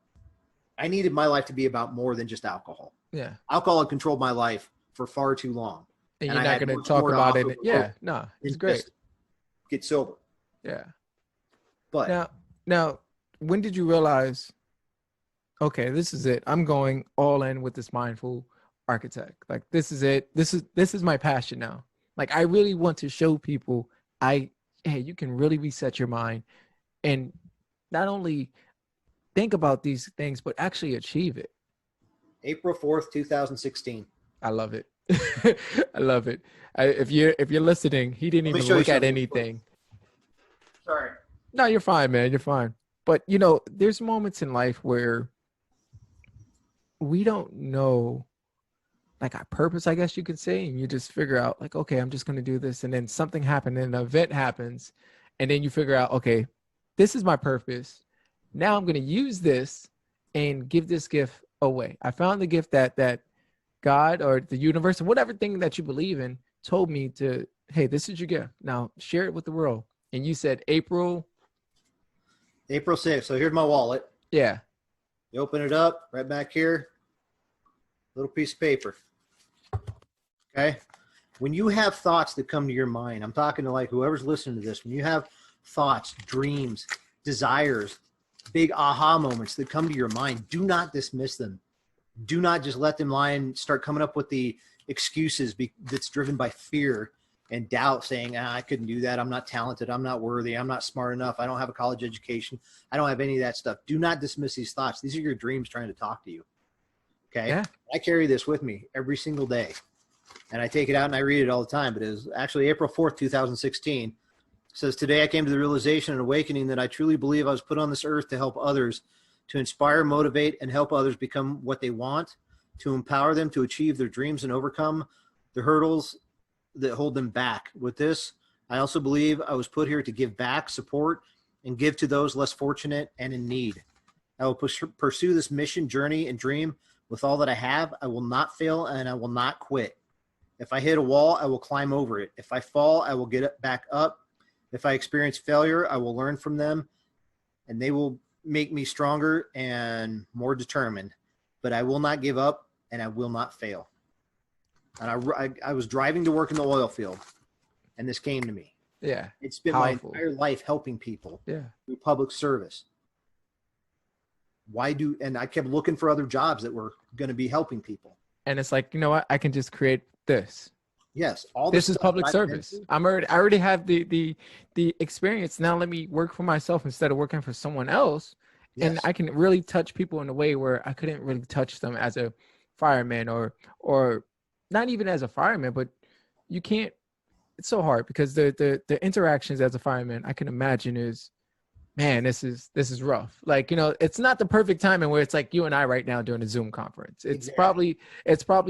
Speaker 3: I needed my life to be about more than just alcohol.
Speaker 1: Yeah.
Speaker 3: Alcohol had controlled my life for far too long.
Speaker 1: And you're not going to talk about it. Yeah. No, it's great.
Speaker 3: Get sober.
Speaker 1: Yeah.
Speaker 3: But
Speaker 1: now, when did you realize, okay, this is it. I'm going all in with this mindful architect. Like, this is it. This is my passion now. Like, I really want to show people, hey, you can really reset your mind and not only think about these things, but actually achieve it.
Speaker 3: April 4th, 2016.
Speaker 1: I love it. I love it. If you're listening, he didn't even look at anything.
Speaker 3: Sorry.
Speaker 1: No, you're fine, man. You're fine. But there's moments in life where we don't know, like, our purpose, I guess you could say, and you just figure out, like, okay, I'm just going to do this, and then something happened, and an event happens, and then you figure out, okay, this is my purpose. Now I'm going to use this and give this gift away. I found the gift that God or the universe or whatever thing that you believe in told me to, hey, this is your gift. Now share it with the world. And you said April
Speaker 3: 6th. So here's my wallet.
Speaker 1: Yeah.
Speaker 3: You open it up right back here, little piece of paper. Okay. When you have thoughts that come to your mind, I'm talking to like whoever's listening to this, when you have thoughts, dreams, desires, big aha moments that come to your mind, do not dismiss them. Do not just let them lie and start coming up with the excuses that's driven by fear and doubt, saying, I couldn't do that. I'm not talented. I'm not worthy. I'm not smart enough. I don't have a college education. I don't have any of that stuff. Do not dismiss these thoughts. These are your dreams trying to talk to you. Okay.
Speaker 1: Yeah.
Speaker 3: I carry this with me every single day and I take it out and I read it all the time, but it was actually April 4th, 2016. It says, today I came to the realization and awakening that I truly believe I was put on this earth to help others, to inspire, motivate, and help others become what they want, to empower them to achieve their dreams and overcome the hurdles that hold them back. With this, I also believe I was put here to give back, support, and give to those less fortunate and in need. I will pursue this mission, journey, and dream With all that I have, I will not fail and I will not quit. If I hit a wall, I will climb over it. If I fall, I will get back up. If I experience failure, I will learn from them, and they will make me stronger and more determined. But I will not give up, and I will not fail. And I was driving to work in the oil field, and this came to me.
Speaker 1: Yeah.
Speaker 3: It's been
Speaker 1: Powerful.
Speaker 3: my entire life helping people
Speaker 1: Yeah.
Speaker 3: through public service. And I kept looking for other jobs that were going to be helping people.
Speaker 1: And it's like, you know what? I can just create this.
Speaker 3: Yes.
Speaker 1: This is public service. I already have the experience. Now let me work for myself instead of working for someone else. Yes. And I can really touch people in a way where I couldn't really touch them as a fireman or not even as a fireman, but you can't. It's so hard because the interactions as a fireman, I can imagine is, man, this is rough. Like, you know, it's not the perfect timing where it's like you and I right now doing a Zoom conference. It's probably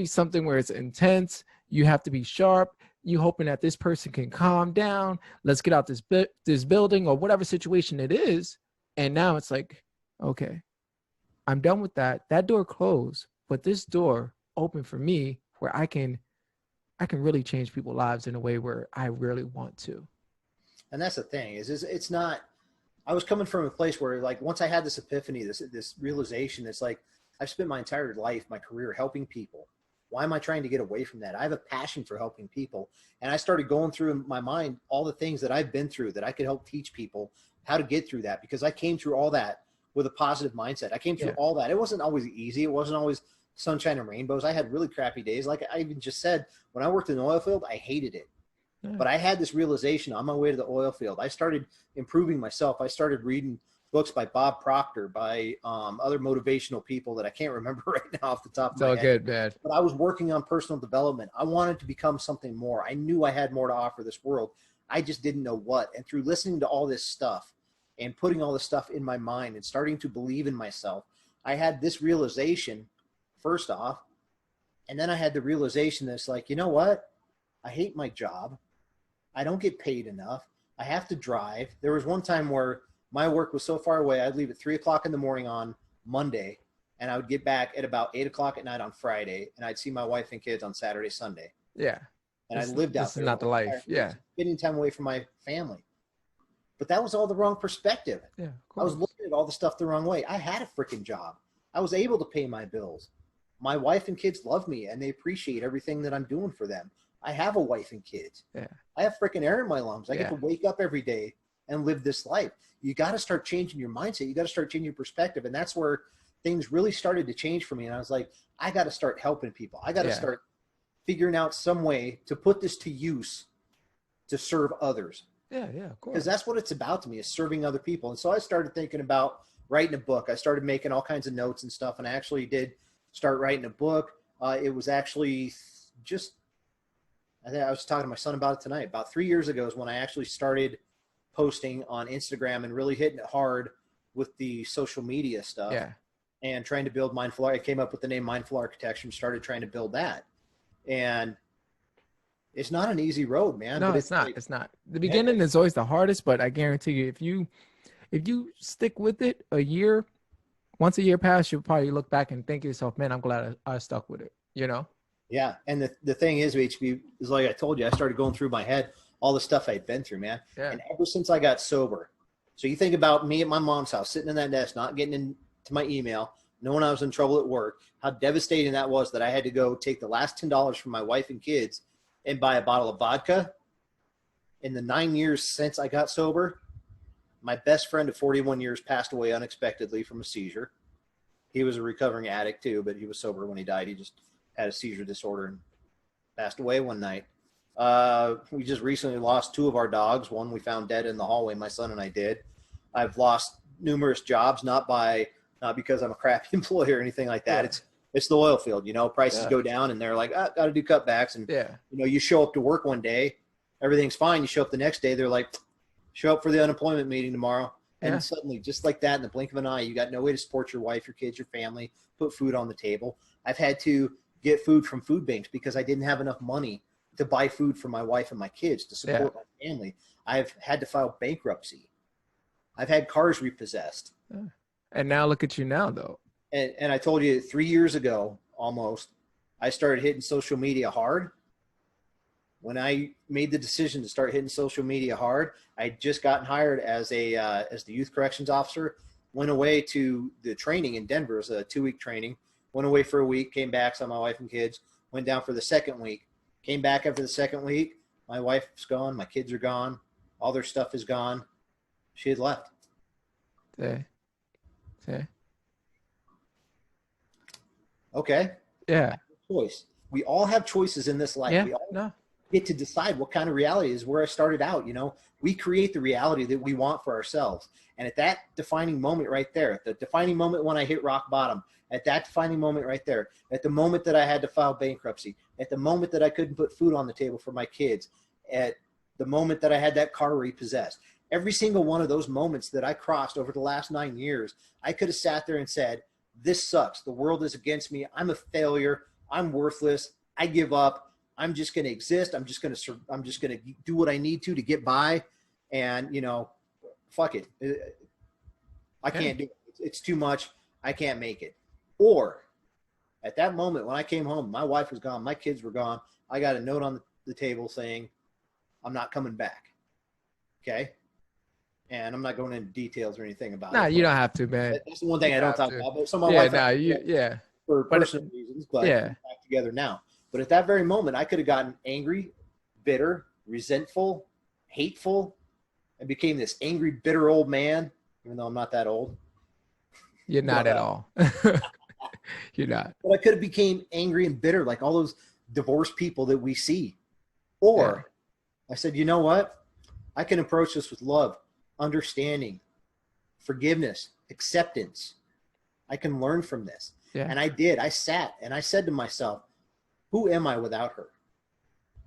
Speaker 1: something where it's intense. You have to be sharp. You hoping that this person can calm down. Let's get out this building or whatever situation it is. And now it's like, okay, I'm done with that. That door closed, but this door opened for me where I can really change people's lives in a way where I really want to.
Speaker 3: And that's the thing is it's not. I was coming from a place where, like, once I had this epiphany, this realization, it's like I've spent my entire life, my career helping people. Why am I trying to get away from that? I have a passion for helping people. And I started going through in my mind all the things that I've been through that I could help teach people how to get through that, because I came through all that with a positive mindset. I came through all that. It wasn't always easy. It wasn't always sunshine and rainbows. I had really crappy days. Like I even just said, when I worked in the oil field, I hated it. But I had this realization on my way to the oil field. I started improving myself. I started reading books by Bob Proctor, by other motivational people that I can't remember right now off the top of my head.
Speaker 1: It's all good, man.
Speaker 3: But I was working on personal development. I wanted to become something more. I knew I had more to offer this world. I just didn't know what. And through listening to all this stuff and putting all this stuff in my mind and starting to believe in myself, I had this realization, first off. And then I had the realization that's like, you know what? I hate my job. I don't get paid enough. I have to drive. There was one time where my work was so far away, I'd leave at 3:00 in the morning on Monday, and I would get back at about 8:00 at night on Friday, and I'd see my wife and kids on Saturday, Sunday.
Speaker 1: Yeah.
Speaker 3: And I lived out there.
Speaker 1: This is not the life. Yeah.
Speaker 3: Spending time away from my family. But that was all the wrong perspective.
Speaker 1: Yeah.
Speaker 3: I was looking at all the stuff the wrong way. I had a freaking job. I was able to pay my bills. My wife and kids love me, and they appreciate everything that I'm doing for them. I have a wife and kids.
Speaker 1: Yeah.
Speaker 3: I have freaking air in my lungs. I get to wake up every day and live this life. You got to start changing your mindset. You got to start changing your perspective. And that's where things really started to change for me. And I was like, I got to start helping people. I got to start figuring out some way to put this to use to serve others.
Speaker 1: Yeah, yeah, of course.
Speaker 3: Because that's what it's about to me, is serving other people. And so I started thinking about writing a book. I started making all kinds of notes and stuff. And I actually did start writing a book. It was actually just, I think I was talking to my son about it tonight. About 3 years ago is when I actually started posting on Instagram and really hitting it hard with the social media stuff.
Speaker 1: Yeah. And
Speaker 3: trying to build mindful. I came up with the name Mindful Architecture and started trying to build that. And it's not an easy road, man.
Speaker 1: No,
Speaker 3: but
Speaker 1: it's not. It's not. The beginning is always the hardest, but I guarantee you, if you stick with it once a year passes, you'll probably look back and think to yourself, man, I'm glad I stuck with it, you know?
Speaker 3: Yeah. And the thing is, HB, is like I told you, I started going through my head all the stuff I'd been through, man.
Speaker 1: Yeah.
Speaker 3: And ever since I got sober, so you think about me at my mom's house, sitting in that desk, not getting into my email, knowing I was in trouble at work, how devastating that was that I had to go take the last $10 from my wife and kids and buy a bottle of vodka. In the 9 years since I got sober, my best friend of 41 years passed away unexpectedly from a seizure. He was a recovering addict too, but he was sober when he died. He just had a seizure disorder and passed away one night. We just recently lost 2 of our dogs. One we found dead in the hallway, my son and I did. I've lost numerous jobs, not because I'm a crappy employee or anything like that.
Speaker 1: Yeah.
Speaker 3: It's the oil field, prices go down and they're like, got to do cutbacks. And, you show up to work one day, everything's fine. You show up the next day, they're like, show up for the unemployment meeting tomorrow. And suddenly, just like that, in the blink of an eye, you got no way to support your wife, your kids, your family, put food on the table. I've had to get food from food banks because I didn't have enough money to buy food for my wife and my kids to support my family. I've had to file bankruptcy. I've had cars repossessed.
Speaker 1: And now look at you now, though.
Speaker 3: And I told you 3 years ago, almost, I started hitting social media hard. When I made the decision to start hitting social media hard, I had just gotten hired as the youth corrections officer, went away to the training in Denver. It was a 2-week training, went away for a week, came back, saw my wife and kids, went down for the second week, came back after the second week. My wife's gone. My kids are gone. All their stuff is gone. She had left.
Speaker 1: Okay.
Speaker 3: Okay.
Speaker 1: Yeah.
Speaker 3: Choice. We all have choices in this life.
Speaker 1: Yeah.
Speaker 3: We all get to decide what kind of reality is. Where I started out, we create the reality that we want for ourselves. And at that defining moment right there, the defining moment when I hit rock bottom, at that defining moment right there, at the moment that I had to file bankruptcy, at the moment that I couldn't put food on the table for my kids, at the moment that I had that car repossessed, every single one of those moments that I crossed over the last 9 years, I could have sat there and said, this sucks. The world is against me. I'm a failure. I'm worthless. I give up. I'm just going to exist. I'm just going to do what I need to get by. And, fuck it. I can't do it. It's too much. I can't make it. Or at that moment when I came home, my wife was gone. My kids were gone. I got a note on the table saying, I'm not coming back. Okay. And I'm not going into details or anything about it.
Speaker 1: Nah, you don't have to, man.
Speaker 3: That's the one thing I don't talk about. But so my
Speaker 1: yeah,
Speaker 3: wife, for personal reasons, but we're back together now. But at that very moment, I could have gotten angry, bitter, resentful, hateful, and became this angry, bitter old man, even though I'm not that old.
Speaker 1: You're not at all. You're not.
Speaker 3: But I could have became angry and bitter like all those divorced people that we see. Or I said, you know what? I can approach this with love, understanding, forgiveness, acceptance. I can learn from this. Yeah. And I did. I sat and I said to myself, who am I without her?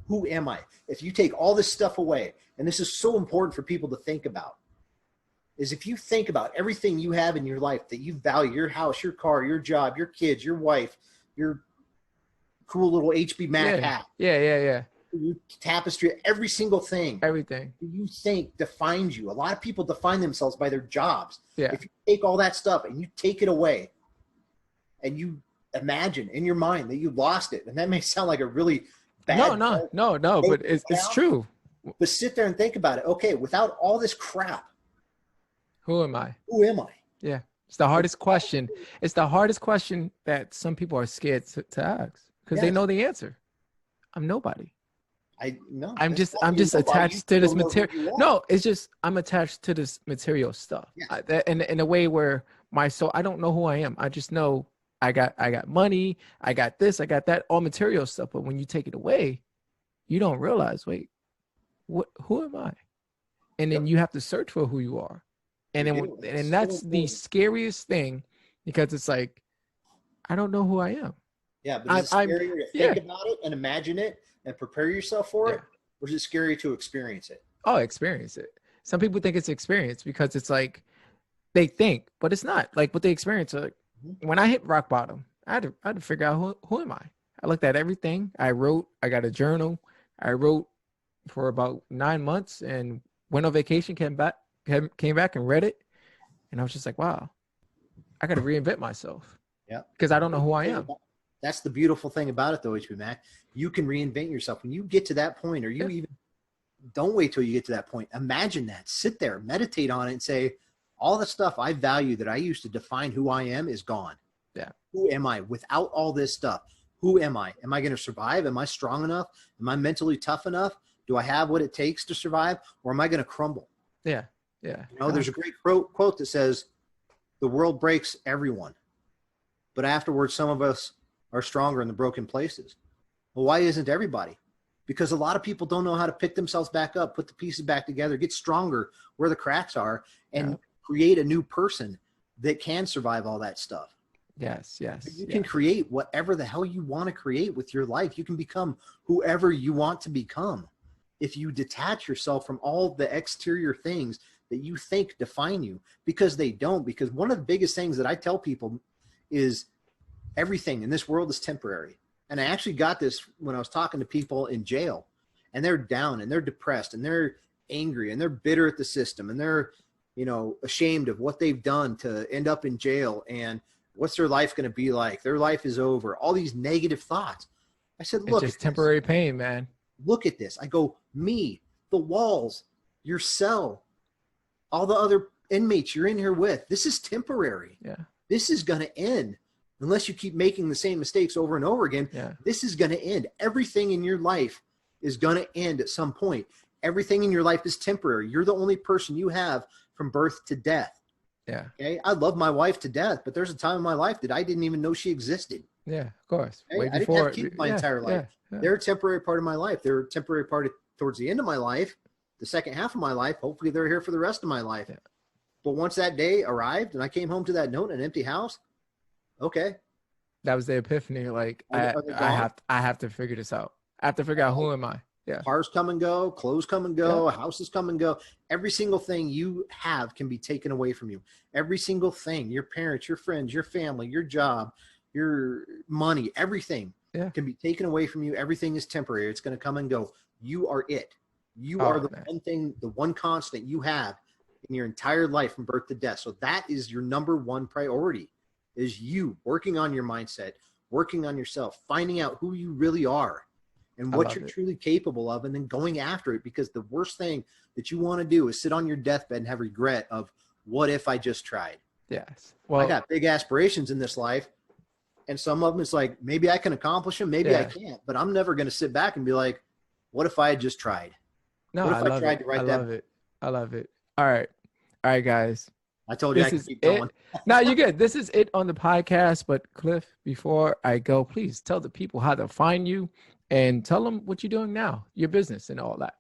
Speaker 3: Who am I? If you take all this stuff away, and this is so important for people to think about, is if you think about everything you have in your life that you value, your house, your car, your job, your kids, your wife, your cool little Mack hat.
Speaker 1: Yeah.
Speaker 3: Your tapestry, every single thing.
Speaker 1: Everything.
Speaker 3: You think defines you. A lot of people define themselves by their jobs.
Speaker 1: Yeah.
Speaker 3: If you take all that stuff and you take it away and you imagine in your mind that you lost it, and that may sound like a really bad
Speaker 1: no, but it's true.
Speaker 3: But sit there and think about it. Okay, without all this crap,
Speaker 1: who am I?
Speaker 3: Who am I?
Speaker 1: Yeah. It's the hardest question. It's the hardest question that some people are scared to ask because they know the answer. I'm nobody. I'm just attached to this material. No, it's just I'm attached to this material stuff. Yeah. In a way where my soul, I don't know who I am. I just know I got money, I got this, I got that, all material stuff. But when you take it away, you don't realize, wait, who am I? And then you have to search for who you are. And that's the scariest thing, because it's like, I don't know who I am.
Speaker 3: Yeah, but it's scarier to think about it and imagine it and prepare yourself for it, or is it scary to experience it?
Speaker 1: Oh, experience it. Some people think it's experience because it's like they think, but it's not. Like what they experience. Like when I hit rock bottom, I had to figure out who am I. I looked at everything. I wrote. I got a journal. I wrote for about 9 months and went on vacation. Came back and read it, and I was just like, wow, I got to reinvent myself.
Speaker 3: Yeah,
Speaker 1: because I don't know who I am.
Speaker 3: That's the beautiful thing about it, though, Mack. You can reinvent yourself when you get to that point, or you even don't wait till you get to that point. Imagine that. Sit there, meditate on it, and say, all the stuff I value that I used to define who I am is gone.
Speaker 1: Yeah.
Speaker 3: Who am I without all this stuff? Who am I? Am I going to survive? Am I strong enough? Am I mentally tough enough? Do I have what it takes to survive, or am I going to crumble?
Speaker 1: Yeah. Yeah.
Speaker 3: You know, there's a great quote that says, the world breaks everyone, but afterwards, some of us are stronger in the broken places. Well, why isn't everybody? Because a lot of people don't know how to pick themselves back up, put the pieces back together, get stronger where the cracks are, and create a new person that can survive all that stuff.
Speaker 1: Yes.
Speaker 3: You can create whatever the hell you want to create with your life. You can become whoever you want to become if you detach yourself from all the exterior things that you think define you, because they don't. Because one of the biggest things that I tell people is everything in this world is temporary. And I actually got this when I was talking to people in jail, and they're down and they're depressed and they're angry and they're bitter at the system and they're, ashamed of what they've done to end up in jail, and What's their life going to be like? Their life is over. All these negative thoughts. I said,
Speaker 1: It's
Speaker 3: look,
Speaker 1: just temporary pain, man.
Speaker 3: Look at this. I go, me, the walls, your cell, all the other inmates you're in here with. This is temporary.
Speaker 1: Yeah.
Speaker 3: This is going to end unless you keep making the same mistakes over and over again.
Speaker 1: Yeah.
Speaker 3: This is going to end. Everything in your life is going to end at some point. Everything in your life is temporary. You're the only person you have from birth to death.
Speaker 1: Yeah.
Speaker 3: Okay. I love my wife to death, but there's a time in my life that I didn't even know she existed.
Speaker 1: Yeah, of course.
Speaker 3: Okay?
Speaker 1: Way
Speaker 3: I didn't
Speaker 1: before
Speaker 3: have kids my entire life.
Speaker 1: Yeah.
Speaker 3: They're a temporary part of my life. They're a temporary part towards the end of my life, the second half of my life. Hopefully they're here for the rest of my life.
Speaker 1: Yeah.
Speaker 3: But once that day arrived and I came home to that note in an empty house, okay.
Speaker 1: That was the epiphany. Like I have to figure this out. I have to figure out who am I. Yeah.
Speaker 3: Cars come and go, clothes come and go, houses come and go. Every single thing you have can be taken away from you. Every single thing, your parents, your friends, your family, your job, your money, everything can be taken away from you. Everything is temporary. It's going to come and go. You are it. You are the one thing, the one constant you have in your entire life from birth to death. So that is your number one priority, is you working on your mindset, working on yourself, finding out who you really are and what you're truly capable of, and then going after it. Because the worst thing that you want to do is sit on your deathbed and have regret of, what if I just tried?
Speaker 1: Yes. Well,
Speaker 3: I got big aspirations in this life, and some of them it's like, maybe I can accomplish them, maybe I can't, but I'm never going to sit back and be like, what if I had just tried?
Speaker 1: No,
Speaker 3: what if
Speaker 1: I
Speaker 3: tried to write that?
Speaker 1: love it. I love it. All right, guys.
Speaker 3: I told you I could keep going.
Speaker 1: No, you're good. This is it on the podcast. But Cliff, before I go, please tell the people how to find you and tell them what you're doing now, your business and all that.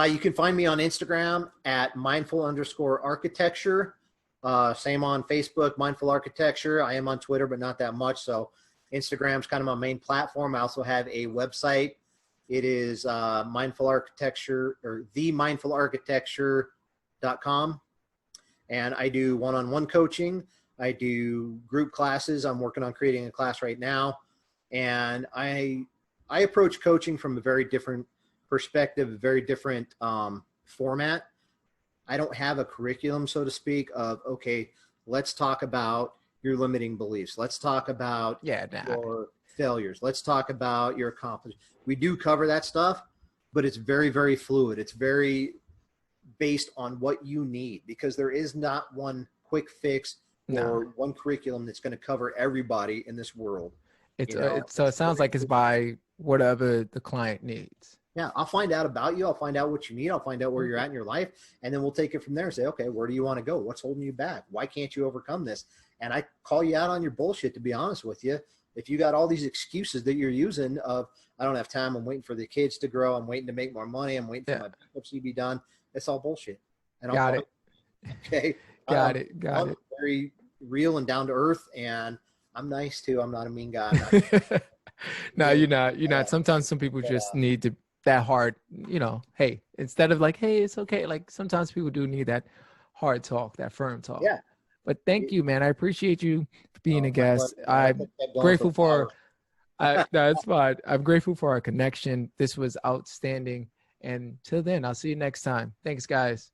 Speaker 3: You can find me on Instagram at mindful_architecture. Same on Facebook, Mindful Architecture. I am on Twitter, but not that much. So Instagram's kind of my main platform. I also have a website. It is Mindful Architecture, or themindfularchitecture.com. And I do one-on-one coaching. I do group classes. I'm working on creating a class right now. And I approach coaching from a very different perspective, a very different format. I don't have a curriculum, so to speak, of, okay, let's talk about your limiting beliefs. Let's talk about your failures. Let's talk about your accomplishments. We do cover that stuff, but it's very, very fluid. It's very based on what you need, because there is not one quick fix or one curriculum that's going to cover everybody in this world.
Speaker 1: So it sounds like it's by whatever the client needs.
Speaker 3: Yeah, I'll find out about you. I'll find out what you need. I'll find out where you're at in your life. And then we'll take it from there and say, okay, where do you want to go? What's holding you back? Why can't you overcome this? And I call you out on your bullshit, to be honest with you. If you got all these excuses that you're using of, I don't have time, I'm waiting for the kids to grow, I'm waiting to make more money, I'm waiting for my bankruptcy to be done, it's all bullshit. And
Speaker 1: Got it.
Speaker 3: Okay.
Speaker 1: Got it.
Speaker 3: Very real and down to earth, and I'm nice too. I'm not a mean guy.
Speaker 1: No, you're not. You're not. Sometimes some people just need to that hard, hey, instead of like, hey, it's okay. Like sometimes people do need that hard talk, that firm talk.
Speaker 3: Yeah.
Speaker 1: But thank you, man. I appreciate you being a guest. I'm grateful for, no, it's fine. I'm grateful for our connection. This was outstanding. And till then, I'll see you next time. Thanks, guys.